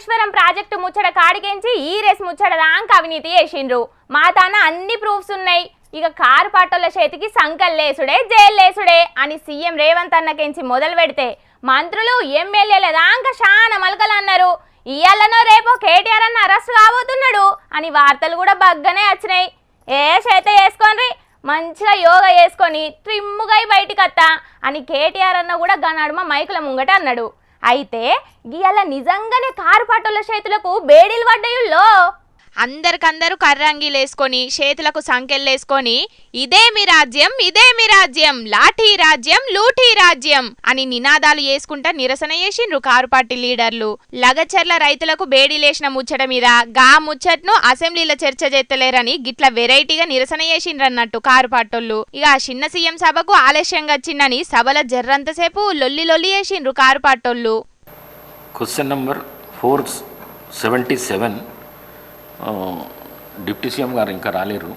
Kaleshwaram project ముచ్చట కాడికించి ఈ race ముచ్చట దాంక అవినీతి చేసిండ్రు. మా తాన అన్ని ప్రూఫ్స్ ఉన్నాయి. ఇక కారు పాటోళ్ళ చేతికి సంకల్లేసుడే జైల్లేసుడే అని సీఎం రేవంత్ అన్నకించి మొదలు పెడితే మంత్రులు ఎమ్మెల్యేల దాంక శానా మలకలు అన్నారు. ఇయ్యాలనో రేపో కేటీఆర్ అన్న అరెస్ట్ కాబోతున్నాడు అని వార్తలు కూడా బగ్గనే వచ్చినాయి. ఏ చేత చేసుకోండి మంచిగా యోగా చేసుకొని ట్రిమ్ముగా బయటికి వస్తా అని కేటీఆర్ అన్న కూడా గనడుమ మైకుల ముంగట అన్నాడు. అయితే ఇవాళ నిజంగానే కారు పాటోళ్ళ చేతులకు బేడీలు పడ్డాయుల్లో. అందరికందరూ కర్రంగీలేసుకొని చేతులకు సంకెళ్ళేసుకొని ఇదే మీ రాజ్యం, ఇదే మీ రాజ్యం, లాఠీ రాజ్యం, లూఠీ రాజ్యం అని నినాదాలు చేసుకుంటా నిరసన చేసిండ్రు కారు పార్టీ లీడర్లు. లగచర్ల రైతులకు బేడీలేసిన ముచ్చట మీద గా ముచ్చట్ను అసెంబ్లీలో చర్చ చేస్తలేరని గిట్ల వెరైటీగా నిరసన చేసిండ్రన్నట్టు కారు పాటోళ్ళు. ఇక చిన్న సీఎం సభకు ఆలస్యంగా వచ్చిందని సభల జర్రంతసేపు లొల్లి లొల్లి చేసిండ్రు కారు పాటోళ్ళు. క్వశ్చన్ నంబర్ 477 డిప్యూటీ సీఎం గారు ఇంకా రాలేరు.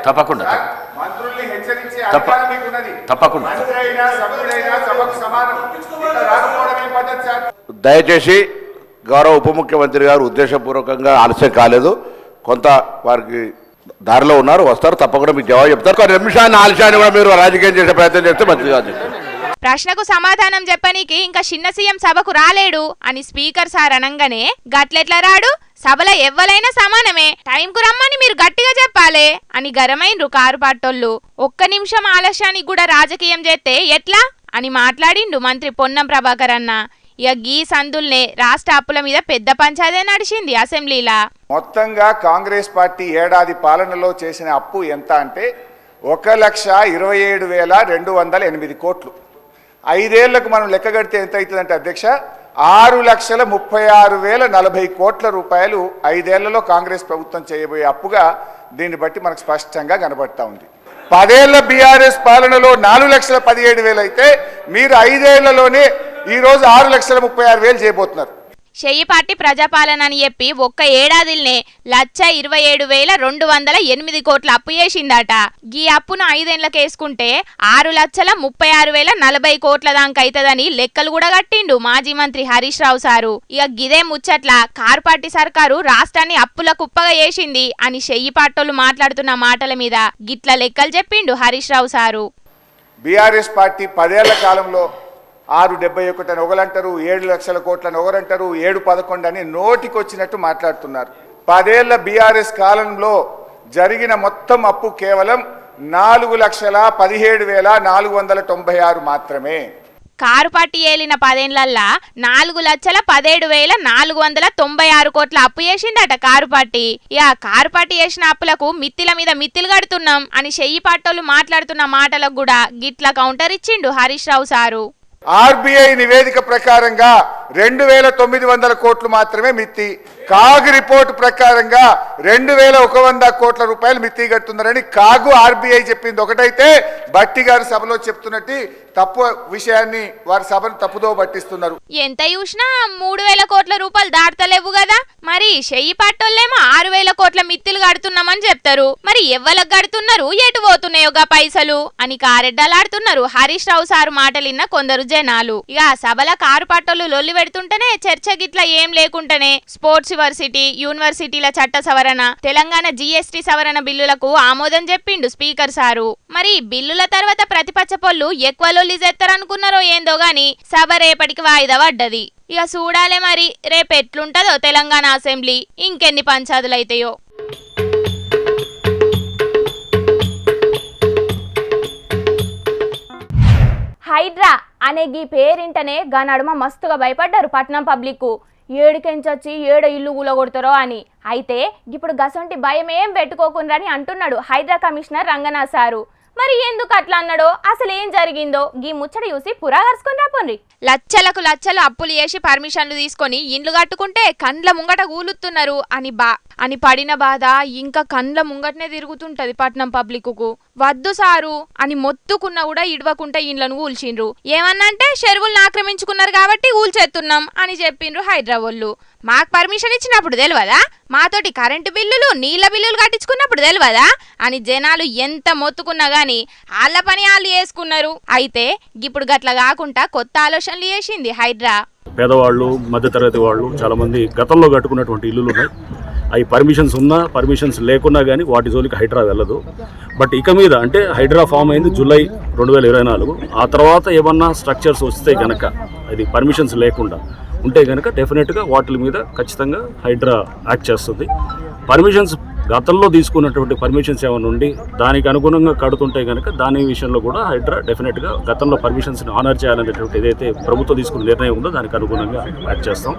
తప్పకుండా దయచేసి గౌరవ ఉప ముఖ్యమంత్రి గారు ఉద్దేశపూర్వకంగా ఆలస్యం కాలేదు, కొంత వారికి దారిలో ఉన్నారు, వస్తారు, తప్పకుండా మీకు జవాబు చెప్తారు. కొన్ని నిమిషాన్ని ఆలస్యాన్ని కూడా మీరు రాజకీయం చేసే ప్రయత్నం చేస్తే మంచిగా చెప్తారు. ప్రశ్నకు సమాధానం చెప్పనీకి ఇంకా చిన్న సీఎం సభకు రాలేడు అని స్పీకర్ సార్ అనంగానే గట్లెట్లా రాడు, సభలో ఎవ్వలైనా సమానమే, టైంకు రమ్మని మీరు గట్టిగా చెప్పాలే అని గరమైండ్రు కారు పాటోళ్ళు. ఒక్క నిమిషం ఆలస్యానికి కూడా రాజకీయం చేస్తే ఎట్లా అని మాట్లాడిండు మంత్రి పొన్నం ప్రభాకర్ అన్న. ఇక గీ సందుల్నే రాష్ట్ర అప్పుల మీద పెద్ద పంచాయతీ నడిచింది అసెంబ్లీలా. మొత్తంగా కాంగ్రెస్ పార్టీ ఏడాది పాలనలో చేసిన అప్పు ఎంత అంటే 1,27,208 కోట్లు. 5 ఏళ్లకు మనం లెక్క కడితే ఎంత అవుతుందంటే అధ్యక్ష 6,36,040 కోట్ల రూపాయలు 5 ఏళ్లలో కాంగ్రెస్ ప్రభుత్వం చేయబోయే అప్పుగా దీన్ని బట్టి మనకు స్పష్టంగా కనబడతా ఉంది. 10 ఏళ్ల బీఆర్ఎస్ పాలనలో 4,17,000 అయితే మీరు 5 ఏళ్లలోనే ఈరోజు 6,36,000 చేయబోతున్నారు. చెయ్యి పార్టీ ప్రజాపాలన అని చెప్పి ఒక్క ఏడాదిల్నే 1,27,208 కోట్ల అప్పు చేసిందట. ఈ అప్పును 5 ఏళ్లకేసుకుంటే 6,36,040 కోట్ల దాకా అవుతుందని లెక్కలు కూడా కట్టిండు మాజీ మంత్రి హరీష్ రావు సారు. ఇక గిదే ముచ్చట్ల కారు పార్టీ సర్కారు రాష్ట్రాన్ని అప్పుల కుప్పగా చేసింది అని చెయ్యి పార్టీలు మాట్లాడుతున్న మాటల మీద గిట్ల లెక్కలు చెప్పిండు Harish Rao sir. BRS party 10 ఏళ్ల కాలంలో 6,71 అని ఒకరంటారు, 7 లక్షల కోట్లని ఒకరంటారు, 7,11 అని నోటికొచ్చినట్టు మాట్లాడుతున్నారు. 10 ఏళ్ల బీఆర్ఎస్ కాలంలో జరిగిన మొత్తం అప్పు కేవలం 4,17,496 మాత్రమే. కారు పార్టీ ఏలిన 10 ఏళ్లల్లా 4,17,496 కోట్ల అప్పు చేసిండట కారు పార్టీ. ఇక కారు పార్టీ చేసిన అప్పులకు మిత్తిల మీద మిత్తిలు కడుతున్నాం అని చెయ్యి పాటోళ్ళు మాట్లాడుతున్న మాటలకు కూడా గిట్ల కౌంటర్ ఇచ్చిండు హరీష్ రావు సారు. ఆర్బీఐ నివేదిక ప్రకారంగా 2,900 కోట్లు మాత్రమే మిత్తి, కాగు రిపోర్టు ప్రకారంగా 2,100 కోట్ల రూపాయలు మిత్తి కడుతున్నారని కాగు ఆర్బీఐ చెప్పింది ఒకటైతే బట్టి గారు సభలో చెప్తున్నట్టు తప్పు విషయాన్ని వారి సభను తప్పుదో పట్టిస్తున్నారు. ఎంత చూసినా 3,000 కోట్ల రూపాయలు దాటలేవు కదా. మరి చెయ్యి పట్టోళ్ళేమో 6,000 కోట్ల మిత్తులు కడుతున్నామని చెప్తారు. మరి ఎవ్వలకు కడుతున్నారు, ఎటు పోతున్నాయోగా పైసలు అని కారెడ్డలాడుతున్నారు హరీష్ రావు సారు మాటలిన్న కొందరు జనాలు. ఇక సభల కారు పట్టోళ్ళు లొల్లి పెడుతుంటేనే చర్చ గిట్ల ఏం లేకుంటేనే స్పోర్ట్స్ యూనివర్సిటీల చట్ట సవరణ, తెలంగాణ జీఎస్టీ సవరణ బిల్లులకు ఆమోదం చెప్పిండు స్పీకర్ సారు. మరి బిల్లుల తర్వాత ప్రతిపక్ష పొల్లు ఎక్కువ లొల్లి చేస్తారనుకున్నారో ఏందో గాని సభ రేపటికి వాయిదా పడ్డది. ఇక చూడాలే మరి రేపు ఎట్లుంటదో తెలంగాణ అసెంబ్లీ, ఇంకెన్ని పంచాదులైతాయో. హైడ్రా అనే గీ పేరింటనే గా నడుమ మస్తుగా భయపడ్డారు పట్నం పబ్లిక్. ఏడుకెంచొచ్చి ఏడ ఇల్లు కూలగొడతారో అని. అయితే ఇప్పుడు గసంటి భయం ఏం పెట్టుకోకుండ్రని అంటున్నాడు హైడ్రా కమిషనర్ రంగనాథ్ సారు. మరి ఎందుకు అట్లా అన్నాడో, అసలు ఏం జరిగిందో గీ ముచ్చట చూసి పురాగర్చుకొని రాపోండి. లచ్చలకు లచ్చలు అప్పులు చేసి పర్మిషన్లు తీసుకొని ఇండ్లు కట్టుకుంటే కండ్ల ముంగట కూలుతున్నారు అని పడిన బాధ ఇంకా కండ్ల ముంగటనే తిరుగుతుంటది పట్నం పబ్లిక్కు. వద్దు సారు అని మొత్తుకున్నా కూడా ఇడవకుంటే ఇండ్లను కూల్చిండ్రు. ఏమన్నంటే చెరువులను ఆక్రమించుకున్నారు కాబట్టి కూల్చేస్తున్నాం అని చెప్పిండ్రు హైదరాబాద్లు. మాకు పర్మిషన్ ఇచ్చినప్పుడు తెలియదా, మాతోటి కరెంటు బిల్లులు నీళ్ళ బిల్లులు కట్టించుకున్నప్పుడు తెలియదా అని జనాలు ఎంత మొత్తుకున్నా గాని వాళ్ళ పని వాళ్ళు చేసుకున్నారు. అయితే ఇప్పుడు గట్ల కాకుండా కొత్త ఆలోచనలు చేసింది హైడ్రా. పేదవాళ్ళు, మధ్యతరగతి వాళ్ళు చాలామంది గతంలో కట్టుకున్నటువంటి ఇల్లులు ఉన్నాయి. అవి పర్మిషన్స్ ఉన్నా పర్మిషన్స్ లేకున్నా కానీ వాటి జోలికి హైడ్రా వెళ్ళదు. బట్ ఇక మీద అంటే హైడ్రా ఫామ్ అయింది జూలై 2024. ఆ తర్వాత ఏమన్నా స్ట్రక్చర్స్ వస్తే కనుక అది పర్మిషన్స్ లేకుండా ఉంటే కనుక డెఫినెట్గా వాటి మీద ఖచ్చితంగా హైడ్రా యాక్ట్ చేస్తుంది. పర్మిషన్స్ గతంలో తీసుకున్నటువంటి పర్మిషన్స్ ఏమైనా ఉండి దానికి అనుగుణంగా కడుతుంటే కనుక దాని విషయంలో కూడా హైడ్రా డెఫినెట్గా గతంలో పర్మిషన్స్ని ఆనర్ చేయాలనేటువంటి ఏదైతే ప్రభుత్వం తీసుకున్న నిర్ణయం ఉందో దానికి అనుగుణంగా యాక్ట్ చేస్తాం.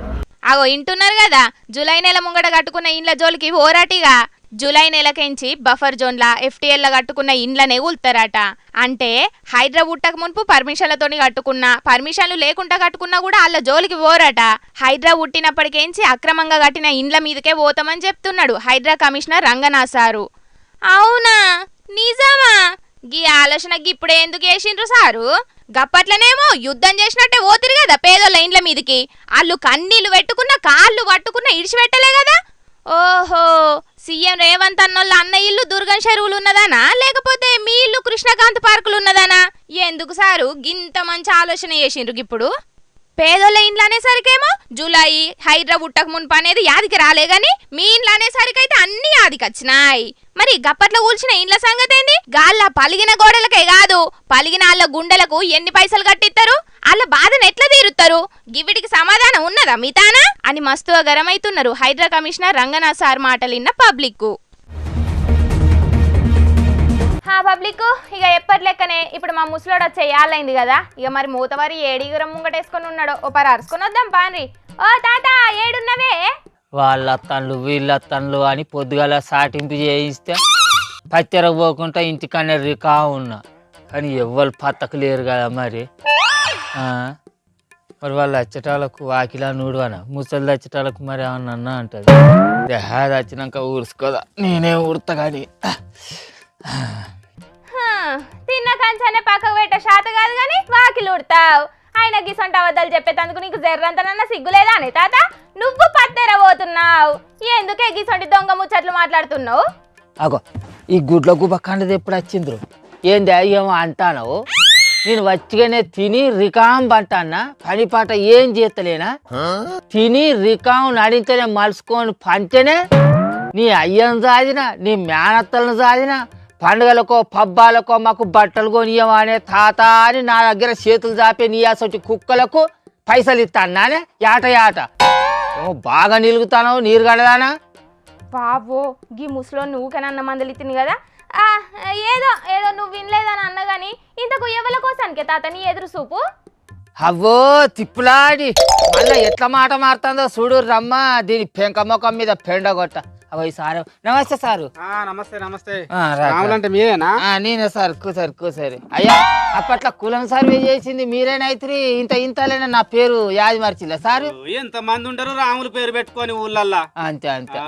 అగో ఇంటున్నారు కదా, జూలై నెల ముంగట కట్టుకున్న ఇండ్ల జోలికి ఓరాటిగా జూలై నెలకెంచి బఫర్ జోన్ల FTL కట్టుకున్న ఇండ్లనే ఊల్తారట. అంటే హైడ్రా ఉట్టక మున్పు పర్మిషన్లతోని కట్టుకున్నా, పర్మిషన్లు లేకుండా కట్టుకున్నా కూడా వాళ్ళ జోలికి పోరట. హైడ్రా ఉట్టినప్పటికేంచి అక్రమంగా కట్టిన ఇండ్ల మీదకే పోతామని చెప్తున్నాడు హైడ్రా కమిషనర్ రంగనాథ్ సారు. అవునా, నిజమా? గీ ఆలోచన ఇప్పుడే ఎందుకు వేసిండ్రు సారు? గప్పట్లనేమో యుద్ధం చేసినట్టే పోతురు కదా పేదోళ్ళ ఇండ్ల మీదకి. వాళ్ళు కన్నీళ్లు పెట్టుకున్న కాళ్ళు పట్టుకున్న ఇడిచిపెట్టలే కదా. ఓహో, సీఎం రేవంత్ అన్నోళ్ళ అన్న ఇల్లు దుర్గం చెరువులు ఉన్నదానా, లేకపోతే మీ ఇల్లు కృష్ణకాంత్ పార్కులు ఉన్నదానా? ఎందుకు సారు గింత మంచి ఆలోచన చేసిండ్రు? ఇప్పుడు పేదోళ్ళ ఇండ్లు అనేసరికేమో జూలై హైడ్రా ఉట్టక మున్పు అనేది యాదికి రాలే గాని మీ ఇండ్లు అనేసరికి అయితే అన్ని యాదికి వచ్చినాయి. మరి గప్పట్లో కూల్చిన ఇండ్ల సంగతి ఏంది? గాళ్ళ పలిగిన గోడలకే కాదు, పలిగిన వాళ్ళ గుండెలకు ఎన్ని పైసలు కట్టిస్తారు, వాళ్ళ బాధను ఎట్లా తీరుతారు? గివిటికి సమాధానం ఉన్నదా మితానా అని మస్తుగా గరమైతున్నారు హైడ్రా కమిషనర్ రంగనాథ్ సార్ మాటలిన్న పబ్లిక్. పబ్లిక్ ఇక ఎప్పటి లెక్కనే ఇప్పుడు మా ముసలోడు వచ్చే ఏళ్ళైంది కదా, ఇక మరి మూతవారి ఏడిగురం ముంగటేసుకొని ఉన్నాడు. ఓ పరి అరుసుకొని వద్దాం పాన్రి. ఓ తాత ఏడున్నవే? వాళ్ళ అత్తన్లు వీళ్ళ అత్తన్లు అని పొద్దుగాల సాటింపు చేయిస్తే పత్తెరకు పోకుండా ఇంటికన్నా రికా ఉన్నా, కానీ ఎవ్వరు పత్తకు లేరు కదా మరి. మరి వాళ్ళు వచ్చేటాలకు వాకిలా నూడువనా, ముసలి వచ్చేటాలకు మరి ఏమన్నా అన్నా అంటది. దేహాది వచ్చినాక ఊరుసుకోదా, నేనే ఊరుతా కానీ. తిన్న కంచానే పక్కకు పెట్ట శాత కాదు కానీ వాకిలు ఉడతావు. ఆయన గిసొంట అబద్ధాలు చెప్పేటందుకు నీకు జర్రంతనన్నా సిగ్గులేదా అని తాత? నువ్వు పత్తెర పోతున్నావు, ఎందుకే గిసొంటి దొంగ ముచ్చట్లు మాట్లాడుతున్నావు? అగో ఈ గుడ్ల గుబ్బ కండది ఎప్పుడు వచ్చిండ్రు? ఏంది ఏమో అంటాను? నేను వచ్చిగానే తిని రికాం పంటానా, పని పాట ఏం చేస్తలేనా? తిని రికాం నడించనే మలుసుకొని పంటనే నీ అయ్యను సాదిన, నీ మేనత్తలను సాదిన, పండుగలకో పబ్బాలకో మాకు బట్టలు కొనియమనే తాత అని నా దగ్గర చేతులు చాపే నీ అసలు కుక్కలకు పైసలు ఇస్తానానే యాట యాట. బాగా నిలుగుతాను నీరు గడదానా? బాబో గీ ముసలో నువ్వుకనన్న మందలు ఇత్తిని కదా. ఏదో ఏదో నువ్వు వినలేదని అన్న గాని ఇంతకు ఎవల కోసానికే తాత నీ ఎదురు చూపు? అవ్వో తిప్పులాడి మళ్ళా ఎట్లా మాట మారుతుందో చూడు రమ్మ, దీని పెంక మొఖం మీద పెండగొట్ట. అవో సారు నమస్తే సారు. నమస్తే నమస్తే. రాములంటే మీరేనా? నేనే సార్, కూసారు కూసారు. అయ్యా అప్పట్లో కులం సర్వే చేసింది మీరేనైతే ఇంత ఇంతలేనా నా పేరు యాది మర్చిలే సారు? ఎంత మంది ఉంటారు రాములు పేరు పెట్టుకొని ఊళ్ళల్లా. అంతే అంతే.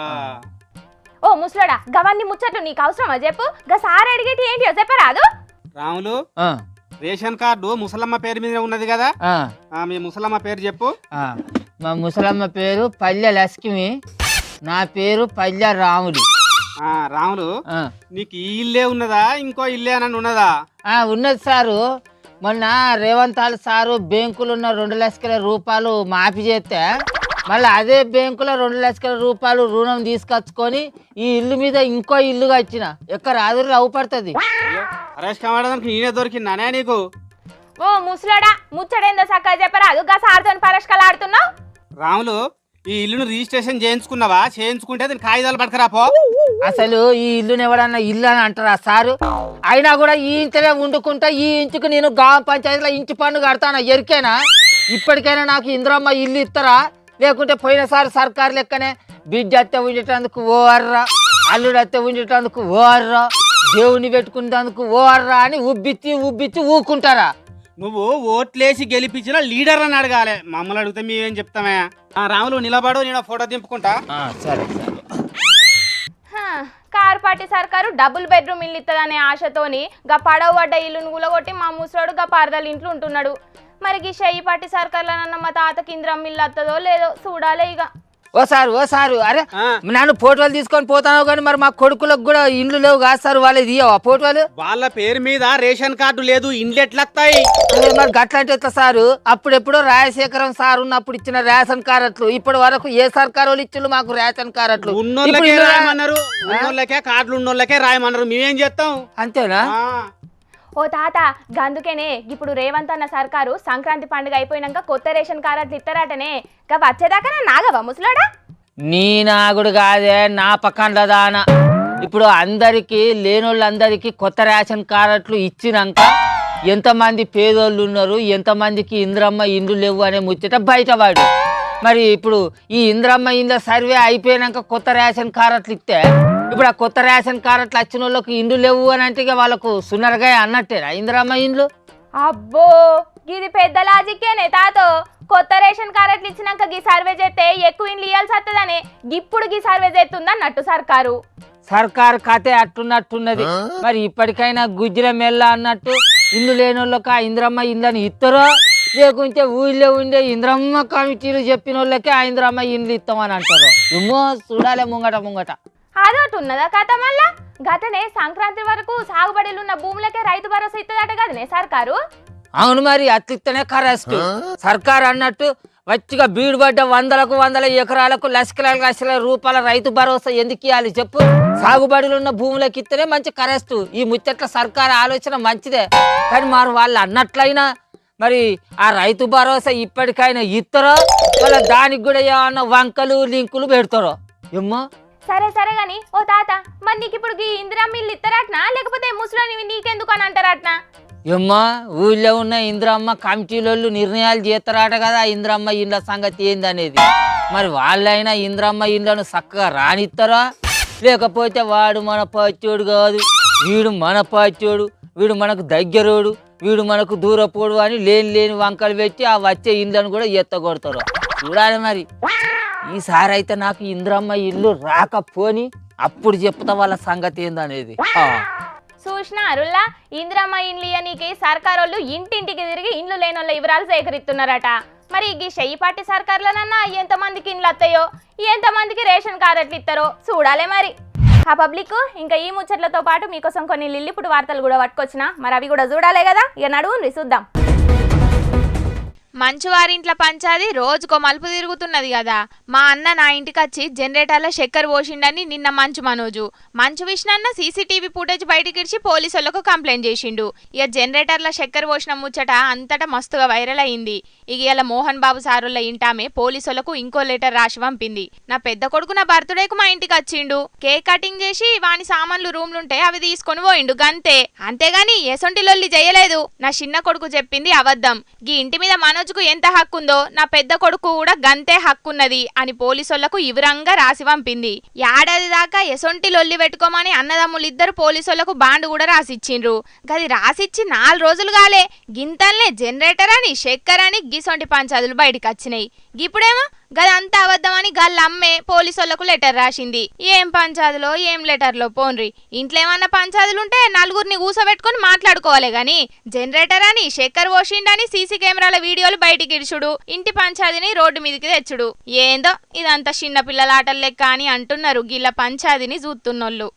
ఓ ముసలోడా గవన్ని ముచ్చట్లు నీకు అవసరమా చెప్పు? గా సార్ అడిగేటి ఏంటి చెప్పరాదు? రాములు రేషన్ కార్డు ముసలమ్మ పేరు మీద ఉన్నది కదా, మీ ముసలమ్మ పేరు చెప్పు. మా ముసలమ్మ పేరు పల్లె లక్ష్మి, నా పేరు పల్లె రాములు. రాములు నీకు ఈ ఇల్లే ఉన్నదా ఇంకో ఇల్లే అని ఉన్నదా? ఉన్నది సారు. మొన్న రేవంత్ సారు బ్యాంకులు ఉన్న 2 లక్షల రూపాయలు మాఫీ చేస్తే మళ్ళీ అదే బ్యాంకులో 2 లక్షల రూపాయలు రుణం తీసుకొచ్చుకొని ఈ ఇల్లు మీద ఇంకో ఇల్లు కట్టిన. ఎక్కడ రాదు అవుపడుతుంది. నేనే దొరికిందానే నీకు? ఓ ముసలోడా ముచ్చడేందో సక్క చెప్పరాదు? గా సార్తో పరస్కలు ఆడుతున్నావు. రాములు ఈ ఇల్లును రిజిస్ట్రేషన్ చేయించుకున్నావా? చేయించుకుంటే దీని కాగితాలు పట్టుకురాపో. అసలు ఈ ఇల్లుని ఎవడన్నా ఇల్లు అని అంటారా సారు? అయినా కూడా ఈ ఇంటినే వండుకుంటా, ఈ ఇంటికి నేను గ్రామ పంచాయతీలో ఇంటి పన్ను కడతానా ఎరికేనా? ఇప్పటికైనా నాకు ఇంద్రమ్మ ఇల్లు ఇస్తారా? లేకుంటే పోయినసారి సర్కారు లెక్కనే బిడ్డ అత్తే ఉండేటందుకు ఓ అర్రా, అల్లుడు అత్తే ఉండేటందుకు ఓ అర్రా, దేవుని పెట్టుకునేందుకు ఓ అర్రా అని ఉబ్బిచ్చి ఊకుంటారా? నువ్వు ఓట్లేసి గెలిపించిన లీడర్ అని అడగాలి, మమ్మల్ని అడిగితే మేమేం చెప్తామే. రాములు నిలబడు, నేను ఫోటో దింపుకుంటా. సరే. కారు పార్టీ సర్కారు డబుల్ బెడ్రూమ్ ఇల్లు ఇస్తుందనే ఆశతోని గా పడవ పడ్డ ఇల్లును కూలగొట్టి మా ముసలోడు గా పరదల ఇంట్లో ఉంటున్నాడు. మరి ఈ షెయ్యి పార్టీ సర్కార్లనన్న మా తాతకి ఇంద్రం ఇల్లు వస్తుందో లేదో చూడాలే. ఇక ఓసారు అరే ఆ. నన్ను ఫోటోలు తీసుకొని పోతాను కానీ మరి మా కొడుకులకు కూడా ఇండ్లు లేవు కాదు సార్ వాళ్ళది ఇయ్యవా ఫోటోలు వాళ్ళ పేరు మీద రేషన్ కార్డు లేదు, ఇండ్లు ఎట్లొస్తాయి? అదే మరి గట్లాంటి ఎట్లా సారు అప్పుడెప్పుడో రాజశేఖరం సార్ ఉన్నప్పుడు ఇచ్చిన రేషన్ కార్డులు ఇప్పటి వరకు ఏ సర్కారు వాళ్ళు ఇచ్చిండ్రు మాకు రేషన్ కార్డులు ఉన్నోళ్ళకే రాయమన్నారు, ఉన్నోళ్ళకే కార్డులు ఉన్నోళ్ళకే రాయమన్నారు, మేమేం చేస్తాం? అంతేనా ఆ. ఓ తాత గందుకేనే ఇప్పుడు రేవంత్ అన్న సర్కారు సంక్రాంతి పండుగ అయిపోయినాక కొత్త రేషన్ కార్డులు ఇస్తారటనే గా వచ్చేదాకా నాగవా ముసలాడా? నీ నాగుడు కాదే నా పక్కన దాన ఇప్పుడు అందరికి లేనోళ్ళందరికీ కొత్త రేషన్ కార్డులు ఇచ్చినాక ఎంతమంది పేదోళ్ళు ఉన్నారు, ఎంతమందికి ఇంద్రమ్మ ఇండ్లు లేవు అనే ముచ్చట బయటవాడు. మరి ఇప్పుడు ఈ ఇంద్రమ్మ ఇండ్ల సర్వే అయిపోయినాక కొత్త రేషన్ కార్డులు ఇస్తే ఇప్పుడు ఆ కొత్త రేషన్ కార్డులు వచ్చిన వాళ్ళకి ఇండ్లు లేవు అని అంటే వాళ్ళకు సున్నరగా అన్నట్టేనా ఇంద్రమ్మ ఇండ్లు? అబ్బో ఇది పెద్ద లాజిక్కేనే తాతో. కొత్త రేషన్ కార్డులు ఇచ్చినాక గీ సర్వే చేస్తే ఎక్కువ ఇండ్లు ఇవ్వాల్సి వస్తుందనే ఇప్పుడు గీ సర్వే చేస్తుందన్నట్టు సర్కారు. సర్కారు కథే అట్టున్నట్టున్నది. మరి ఇప్పటికైనా గుజ్జల మెల్ల అన్నట్టు ఇల్లు లేని వాళ్ళకి ఆ ఇంద్రమ్మ ఇండ్లని ఇస్తారో లేకుంటే ఊళ్ళో ఉండే ఇంద్రమ్మ కమిటీలు చెప్పిన వాళ్ళకి ఆ ఇంద్రమ్మ ఇండ్లు ఇస్తామని అంటారు. ఏమో చూడాలి ముంగట. అదొకటి ఉన్నదా కథ మళ్ళా? గతనే సంక్రాంతి వరకు సాగుబడిలు ఉన్న భూములకే రైతు భరోసా ఇస్తుందట కదనే సర్కారు. అవును మరి అట్లిస్తేనే కరెస్ట్. సర్కారు అన్నట్టు వచ్చిగా బీడు పడ్డ వందల ఎకరాలకు లక్షల రూపాయల రైతు భరోసా ఎందుకు ఇవ్వాలి చెప్పు? సాగుబడిలు ఉన్న భూములకి ఇస్తేనే మంచి కరెస్ట్. ఈ ముచ్చట్ల సర్కారు ఆలోచన మంచిదే, కానీ మరి వాళ్ళు అన్నట్లయినా మరి ఆ రైతు భరోసా ఇప్పటికైనా ఇస్తారో వాళ్ళ దానికి కూడా ఏమన్నా వంకలు లింకులు పెడతారో ఏమో. సరే గాని ఓ తాత మరి నీకు ఇప్పుడు ఈ ఇందిరమ్మ ఇల్లు ఇస్తారట్నా లేకపోతే ముసలోనివి నీకెందుకు అని అంటారట్నా? ఏమ్మా ఊళ్ళో ఉన్న ఇంద్రమ్మ కమిటీలోళ్ళు నిర్ణయాలు చేస్తారట కదా ఇంద్రమ్మ ఇండ్ల సంగతి ఏందనేది. మరి వాళ్ళైనా ఇంద్రమ్మ ఇండ్లను చక్కగా రానిస్తారా లేకపోతే వాడు మన పచ్చోడు కాదు, వీడు మన పచ్చోడు, వీడు మనకు దగ్గరోడు, వీడు మనకు దూరపోడు అని లేని వంకలు పెట్టి ఆ వచ్చే ఇండ్లను కూడా ఎత్తగొడతారు. చూడాలి మరి. ఈసారి అయితే నాకు ఇంద్రమ్మ ఇల్లు రాకపోని అప్పుడు చెప్తా వాళ్ళ సంగతి ఏందనేది. చూసినా అరుల్లా ఇందిరమ్మ ఇండ్లు ఇయ్యనీకి సర్కారోళ్ళు ఇంటింటికి తిరిగి ఇండ్లు లేని వాళ్ళ వివరాలు సేకరిస్తున్నారట. మరి ఈ చెయ్యిపాటి సర్కార్లనన్నా ఎంతమందికి ఇండ్లు వస్తాయో ఎంతమందికి రేషన్ కార్డులు ఇస్తారో చూడాలి మరి. ఆ పబ్లిక్ ఇంకా ఈ ముచ్చట్లతో పాటు మీకోసం కొన్ని లిల్లిపుడు వార్తలు కూడా పట్టుకొచ్చిన, మరి అవి కూడా చూడాలి కదా. ఇక నడువుండ్రి చూద్దాం. మంచువారింట్ల పంచాది రోజుకో మలుపు తిరుగుతున్నది కదా. మా అన్న నా ఇంటికి వచ్చి జనరేటర్లో చక్కెర పోసిండని నిన్న మంచు విష్ణన్న సీసీటీవీ ఫుటేజ్ బయటకిడిచి పోలీసులకు కంప్లైంట్ చేసిండు. ఇక జనరేటర్లో చక్కెర పోసిన ముచ్చట అంతటా మస్తుగా వైరల్ అయింది. ఇక ఇలా మోహన్ బాబు సారుల ఇంటామే పోలీసులకు ఇంకో లెటర్ రాసి పంపింది. నా పెద్ద కొడుకు నా బర్త్డేకు మా ఇంటికి వచ్చిండు, కేక్ కటింగ్ చేసి వాని సామాన్లు రూమ్లుంటే అవి తీసుకొని పోయిండు గంతే, అంతేగాని ఎసొంటి లొల్లి చేయలేదు. నా చిన్న కొడుకు చెప్పింది అబద్ధం. గీ ఇంటి మీద మనోజ్కు ఎంత హక్కుందో నా పెద్ద కొడుకు కూడా గంతే హక్కున్నది అని పోలీసులకు వివరంగా రాసి పంపింది. ఏడాది దాకా ఎసొంటి లొల్లి పెట్టుకోమని అన్నదమ్ములిద్దరు పోలీసులకు బాండ్ కూడా రాసిచ్చిండ్రు. గది రాసిచ్చి 4 రోజులు కాలే గింతల్నే జనరేటర్ అని చక్కెర అని గిసొంటి పంచాదులు బయటకు వచ్చినాయి. ఇప్పుడేమో గదంతా అబద్ధమని గల్లమ్మే పోలీసులకు లెటర్ రాసింది. ఏం పంచాదులో ఏం లెటర్లో పోన్రి. ఇంట్లో ఏమన్నా పంచాదులుంటే నలుగురిని కూసబెట్టుకొని మాట్లాడుకోవాలి గాని జనరేటర్ అని చక్కెర పోసిండని సీసీ కెమెరాల వీడియోలు బయటికి ఇడుచుడు, ఇంటి పంచాదిని రోడ్డు మీదకి తెచ్చుడు. ఏందో ఇదంతా చిన్న పిల్లల ఆటలు లెక్క అని అంటున్నారు గిల్ల పంచాదిని చూస్తున్నోళ్ళు.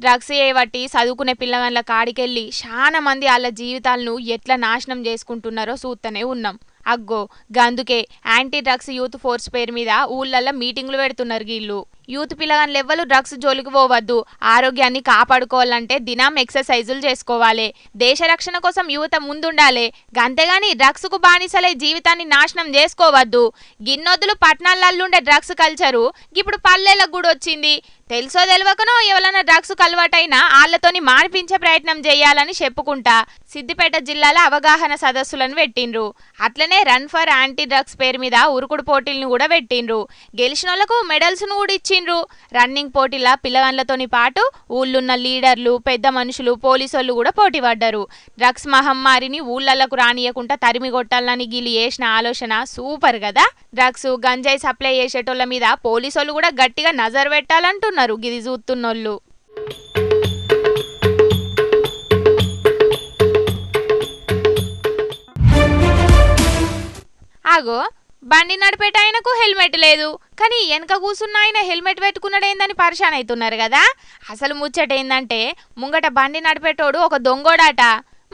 డ్రగ్స్ చేయబట్టి చదువుకునే పిల్లగాళ్ళ కాడికెళ్ళి చాలా మంది వాళ్ళ జీవితాలను ఎట్లా నాశనం చేసుకుంటున్నారో చూస్తూనే ఉన్నాం. అగ్గో గందుకే యాంటీ డ్రగ్స్ యూత్ ఫోర్స్ పేరు మీద ఊళ్ళల్లో మీటింగులు పెడుతున్నారు వీళ్ళు. యూత్ పిల్లగాళ్ళు ఎవ్వరు డ్రగ్స్ జోలికి పోవద్దు, ఆరోగ్యాన్ని కాపాడుకోవాలంటే దినం ఎక్సర్సైజులు చేసుకోవాలి, దేశ రక్షణ కోసం యువత ముందుండాలి, గంతేగాని డ్రగ్స్ కు బానిసలై జీవితాన్ని నాశనం చేసుకోవద్దు. గిన్నొద్దులు పట్టణాలల్లుండే డ్రగ్స్ కల్చరు ఇప్పుడు పల్లెలకు కూడా వచ్చింది. తెలుసో తెలియకనో ఎవరైనా డ్రగ్స్ కలవాటైనా వాళ్ళతోని మానిపించే ప్రయత్నం చేయాలని చెప్పుకుంటా సిద్దిపేట జిల్లాలో అవగాహన సదస్సులను పెట్టిండ్రు. అట్లనే రన్ ఫర్ యాంటీ డ్రగ్స్ పేరు మీద ఉరుకుడు పోటీలను కూడా పెట్టిండ్రు. గెలిచిన వాళ్లకు మెడల్స్ ను కూడా ఇచ్చిండ్రు. రన్నింగ్ పోటీల పిల్లగాళ్లతోని పాటు ఊళ్ళున్న లీడర్లు, పెద్ద మనుషులు, పోలీసులు కూడా పోటీ పడ్డారు. డ్రగ్స్ మహమ్మారిని ఊళ్ళకు రానియకుండా తరిమి కొట్టాలని గిలి చేసిన ఆలోచన సూపర్ కదా. డ్రగ్స్ గంజాయి సప్లై చేసేటోళ్ళ మీద పోలీసులు కూడా గట్టిగా నజర్ పెట్టాలంటున్నారు గిది చూస్తున్నోళ్ళు. అగో బండి నడిపేట ఆయనకు హెల్మెట్ లేదు, కానీ వెనక కూసున్న ఆయన హెల్మెట్ పెట్టుకున్నాడేందని పరిశాన్ అవుతున్నారు కదా. అసలు ముచ్చట ఏందంటే ముంగట బండి నడిపేటోడు ఒక దొంగోడాట.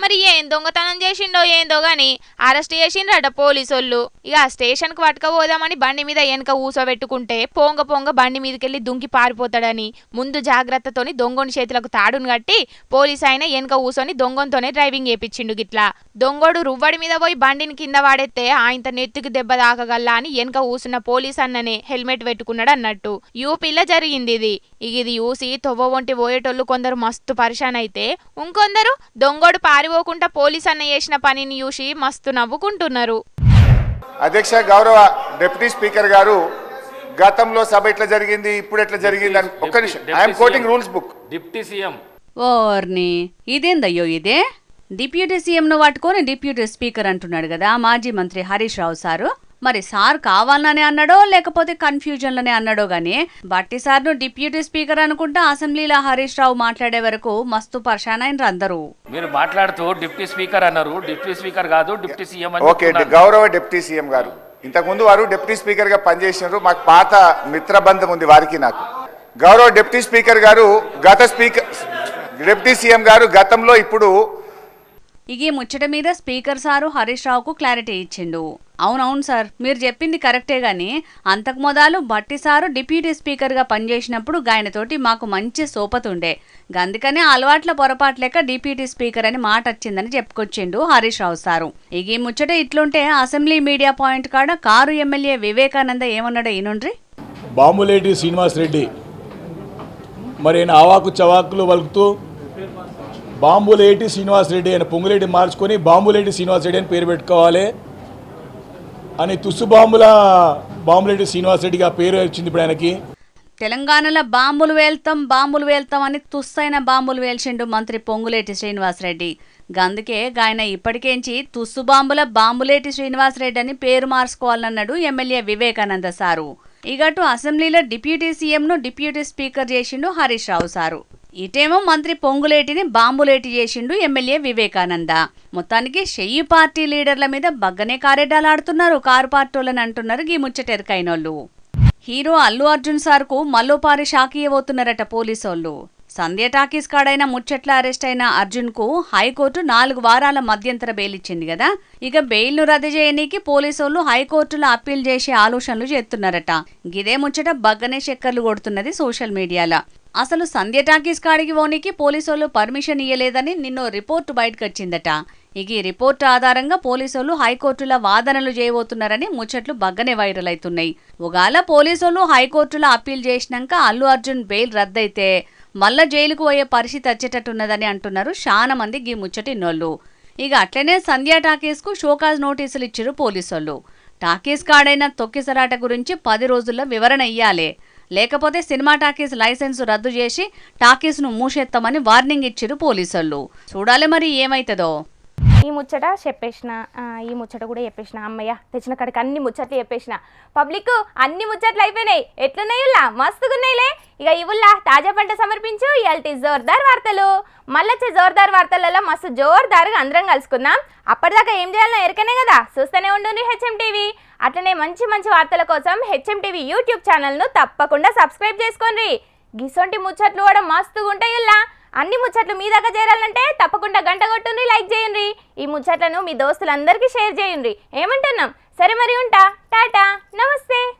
మరి ఏం దొంగతనం చేసిండో ఏందో గాని అరెస్ట్ చేసిండ్రట పోలీసోళ్ళు. ఇక స్టేషన్కి పట్టుకపోదామని బండి మీద వెనక ఊసోబెట్టుకుంటే పొంగ బండి మీదకెళ్ళి దుంకి పారిపోతాడని ముందు జాగ్రత్తతోని దొంగోని చేతులకు తాడును కట్టి పోలీస్ ఆయన వెనక ఊసోని దొంగతోనే డ్రైవింగ్ చేపించిండు. గిట్లా దొంగోడు రువ్వడి మీద పోయి బండిని కింద వాడెత్తే ఆయన నెత్తికి దెబ్బ దాకగల్లా అని వెనక ఊసున్న పోలీస్ అన్ననే హెల్మెట్ పెట్టుకున్నాడు అన్నట్టు. యూపీలో జరిగింది ఇది. ఇది చూసి తొవ్వ వంటి పోయేటోళ్ళు కొందరు మస్తు పరిశాన్ అయితే, ఇంకొందరు దొంగోడు పారిపోకుండా పోలీస్ అన్న చేసిన పనిని చూసి మస్తు నవ్వుకుంటున్నారు. అధ్యక్ష, గౌరవ డిప్యూటీ స్పీకర్ గారు, గతంలో సభ ఎట్లా జరిగింది, ఇప్పుడు ఎట్లా జరిగింది అని ఒక్క నిమిషం. I'm quoting rules book. Deputy CM ఓర్ని ఇదేందయ్యో ఇదే డిప్యూటీ సీఎంను పట్టుకొని డిప్యూటీ స్పీకర్ అంటున్నాడు కదా మాజీ మంత్రి హరీష్ రావు సారు. మరి సార్ కావాలనే అన్నాడో లేకపోతే కన్ఫ్యూజన్లోనే అన్నాడో గానీ బట్టి సార్ను డిప్యూటీ స్పీకర్ అనుకుంటా అసెంబ్లీలో హరీష్ రావు మాట్లాడే వరకు మస్తు పర్షాన్ అయినరు అందరూ. మీరు మాట్లాడుతూ డిప్యూటీ స్పీకర్ అన్నారు, డిప్యూటీ స్పీకర్ కాదు డిప్యూటీ సీఎం. ఓకే, గౌరవ డిప్యూటీ సీఎం గారు, ఇంతకుముందు వారు డిప్యూటీ స్పీకర్ గా పనిచేసినారు. మాకు పాత మిత్రబంధం ఉంది వారికి నాకు. గౌరవ డిప్యూటీ స్పీకర్ గారు, డిప్యూటీ సీఎం గారు గతంలో ఇప్పుడు ఈ ముచ్చట మీద స్పీకర్ సారు హరీష్ రావుకు క్లారిటీ ఇచ్చిండు. అవునవును సార్, మీరు చెప్పింది కరెక్టే గాని అంతకు మొదలు బట్టి సారు డిప్యూటీ స్పీకర్ గా పనిచేసినప్పుడు గాయనతోటి మాకు మంచి సోపతుండే, అందుకనే అలవాట్ల పొరపాటు లేక డిప్యూటీ స్పీకర్ అని మాట వచ్చిందని చెప్పుకొచ్చిండు హరీష్ రావు సారు. ఈ ముచ్చట ఇట్లుంటే అసెంబ్లీ మీడియా పాయింట్ కాడ కారు ఎమ్మెల్యే వివేకానంద ఏమన్నాడో ఈనుండ్రి. బాంబులేటి శ్రీనివాస్ రెడ్డి మరి ఆయన ఆవాకు చవాకులు వలుకుతూ బాంబులేటి శ్రీనివాస్ రెడ్డి అని పొంగులేటి మార్చుకొని బాంబులేటి శ్రీనివాస్ రెడ్డి అని పేరు పెట్టుకోవాలి అని తుస్సు బాంబులేటి శ్రీనివాస్ రెడ్డికి ఆ పేరు వచ్చింది ఇప్పుడు ఆయనకి. తెలంగాణలో బాంబులు వేల్తాం అని తుస్సైన బాంబులు వేల్చిండు మంత్రి పొంగులేటి శ్రీనివాసరెడ్డి. గందుకే ఆయన ఇప్పటికేంచి తుస్సు బాంబులేటి శ్రీనివాసరెడ్డి అని పేరు మార్చుకోవాలన్నాడు ఎమ్మెల్యే వివేకానంద సారు. ఇగటు అసెంబ్లీలో డిప్యూటీ సీఎంను డిప్యూటీ స్పీకర్ చేసిండు హరీష్ రావు సారు. ఇటేమో మంత్రి పొంగులేటిని బాంబులేటి చేసిండు ఎమ్మెల్యే వివేకానంద. మొత్తానికి షెయ్యి పార్టీ లీడర్ల మీద బగ్గనే కారెడ్డాలాడుతున్నారు కారు పార్టీలని అంటున్నారు ఈ ముచ్చటెరకైనోళ్ళు. హీరో అల్లు అర్జున్ సార్కు మల్లోపారి షాక్ ఇవ్వబోతున్నారట పోలీసోళ్ళు. సంధ్య టాకీస్ కాడైన ముచ్చట్ల అరెస్ట్ అయిన అర్జున్కు హైకోర్టు 4 వారాల మధ్యంతర బెయిల్ ఇచ్చింది కదా. ఇక బెయిల్ను రద్దు చేయనీకి పోలీసోళ్ళు హైకోర్టులో అప్పీల్ చేసే ఆలోచనలు చేస్తున్నారట. గిదే ముచ్చట బగ్గనే చక్కర్లు కొడుతున్నది సోషల్ మీడియాలో. అసలు సంధ్య టాకీస్ కాడికి పోనీకి పోలీసోళ్ళు పర్మిషన్ ఇయ్యలేదని నిన్నో రిపోర్టు బయటకు వచ్చిందట. ఈ రిపోర్టు ఆధారంగా పోలీసోళ్ళు హైకోర్టులో వాదనలు చేయబోతున్నారని ముచ్చట్లు బగ్గనే వైరల్ అవుతున్నాయి. ఒకవేళ పోలీసోళ్ళు హైకోర్టులో అప్పీల్ చేసినాక అల్లు అర్జున్ బెయిల్ రద్దయితే మళ్ళా జైలుకు పోయే పరిస్థితి వచ్చేటట్టున్నదని అంటున్నారు చాలా మంది ఈ ముచ్చటిన్నోళ్ళు. ఇక అట్లనే సంధ్య టాకీస్కు షోకాజ్ నోటీసులు ఇచ్చిరు పోలీసోళ్ళు. టాకీస్ కాడైన తొక్కిసరాట గురించి 10 రోజుల్లో వివరణ ఇయ్యాలి, లేకపోతే సినిమా టాకీస్ లైసెన్సు రద్దు చేసి టాకీస్ను మూసేస్తామని వార్నింగ్ ఇచ్చిరు పోలీసోళ్ళు. చూడాలి మరి ఏమైతుందో. ఈ ముచ్చట చెప్పేసిన, ఈ ముచ్చట కూడా చెప్పేసిన. అమ్మయ్య, తెచ్చిన కాడికి అన్ని ముచ్చట్లు చెప్పేసిన. పబ్లిక్ అన్ని ముచ్చట్లు అయిపోయినాయి. ఎట్లున్నాయిలా? మస్తుగున్నాయిలే. ఇక ఇవుల్లా తాజా పంట సమర్పించు ఇయాల్టి జోర్దార్ వార్తలు. మళ్ళొచ్చే జోర్దార్ వార్తలలో మస్తు జోర్దారుగా అందరం కలుసుకుందాం. అప్పటిదాకా ఏం చేయాలనో ఎరకనే కదా, చూస్తూనే ఉండండి హెచ్ఎం టీవీ. అట్లనే మంచి మంచి వార్తల కోసం హెచ్ఎం టీవీ యూట్యూబ్ ఛానల్ను తప్పకుండా సబ్స్క్రైబ్ చేసుకోండి. గిసొంటి ముచ్చట్లు కూడా మస్తుగా ఉంటాయిల్లా. అన్ని ముచ్చట్లు మీ దాకా చేరాలంటే తప్పకుండా గంట కొట్టుండ్రి, లైక్ చేయండి. ఈ ముచ్చట్లను మీ దోస్తులందరికీ షేర్ చేయండి. ఏమంటున్నాం? సరే మరి ఉంటా. టాటా, నమస్తే.